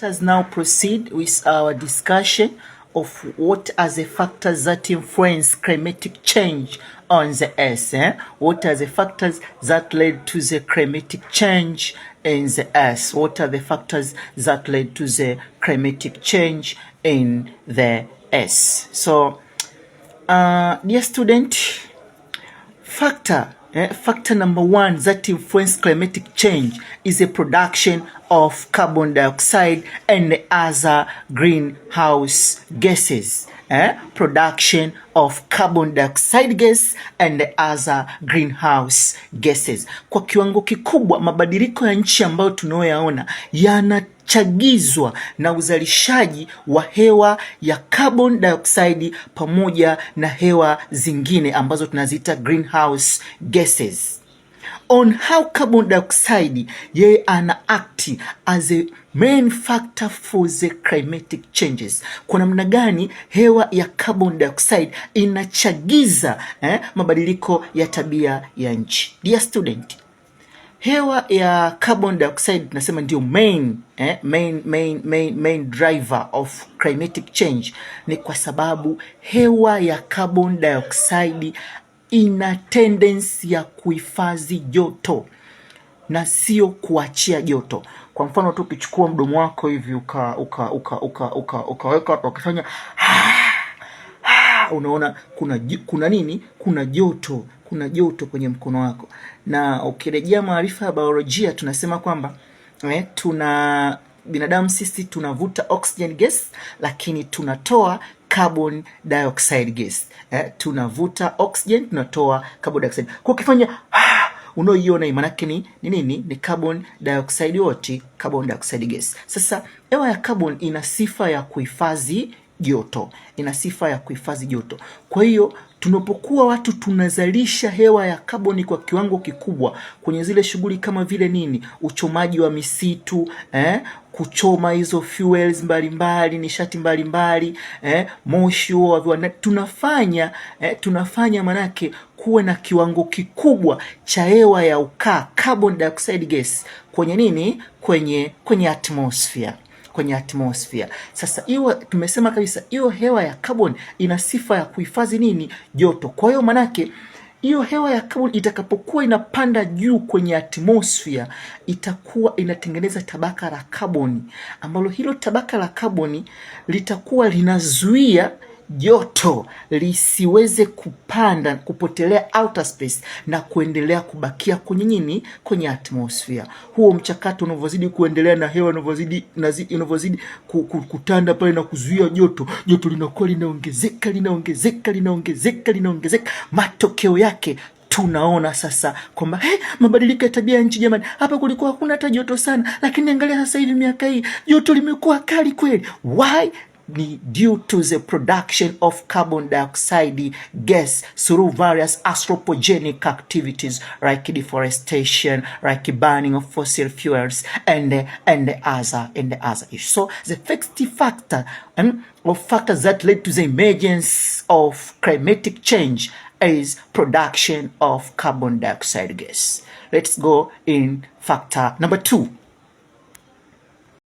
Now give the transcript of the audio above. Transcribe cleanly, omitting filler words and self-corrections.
Let us now proceed with our discussion of what are the factors that influence climatic change on the Earth. What are the factors that led to the climatic change in the Earth? What are the factors that led to the climatic change in the Earth? So, dear student, factor number one that influence climatic change is the production of carbon dioxide and other greenhouse gases. Production of carbon dioxide gas and other greenhouse gases. Kwa kiwango kikubwa mabadiliko ya nchi ambayo tunayoyaona yanachagizwa na uzalishaji wa hewa ya carbon dioxide pamoja na hewa zingine ambazo tunaziita greenhouse gases. On how carbon dioxide yeye ana act as a main factor for the climatic changes. Kwa namna gani hewa ya carbon dioxide inachagiza mabadiliko ya tabia ya nchi. Dear student, hewa ya carbon dioxide tunasema ndio main driver of climatic change. Ni kwa sababu hewa ya carbon dioxide ina tendency ya kuhifadhi joto na sio kuachia joto. Kwa mfano tu ukichukua mdomo wako hivi ukaweka ukifanya unaona kuna nini? Kuna joto kwenye mkono wako. Na ukirejea maarifa ya biolojia tunasema kwamba binadamu sisi tunavuta oxygen gas lakini tunatoa carbon dioxide gas. Tunavuta oxygen, tunatoa carbon dioxide. Kwa ukifanya unaoiona manake ni nini? Ni carbon dioxide wote, carbon dioxide gas. Sasa hewa ya carbon ina sifa ya kuhifadhi joto. Kwa hiyo tunapokuwa watu tunazalisha hewa ya carbon kwa kiwango kikubwa kwenye zile shughuli kama vile nini? Uchomaji wa misitu, kuchoma hizo fuels mbalimbali, nishati mbalimbali, moshi wa viwanda tunafanya manake kuwe na kiwango kikubwa cha hewa ya ukaa carbon dioxide gas kwenye nini? Kwenye atmosphere. Sasa hiyo tumesema kabisa hiyo hewa ya carbon ina sifa ya kuhifadhi nini? Joto. Kwa hiyo manake hiyo hewa ya carbon itakapokuwa inapanda juu kwenye atmosphere itakuwa inatengeneza tabaka la carbon ambalo hilo tabaka la carbon litakuwa linazuia joto lisiweze kupotelea outer space na kuendelea kubakia kwenye nini? Kwenye atmosphere. Huo mchakato unavyozidi kuendelea na hewa unavyozidi kutanda pale na kuzuia joto linakuwa linaongezeka. Matokeo yake tunaona sasa kwamba mabadiliko ya tabia ya nchi jamani. Hapa kulikuwa hakuna hata joto sana, lakini angalia sasa hivi miaka hii joto limekuwa kali kweli. Why? Ni due to the production of carbon dioxide gas through various anthropogenic activities like deforestation, like burning of fossil fuels, and the other issues. So the first factor or factors that led to the emergence of climatic change is production of carbon dioxide gas. Let's go in factor number 2.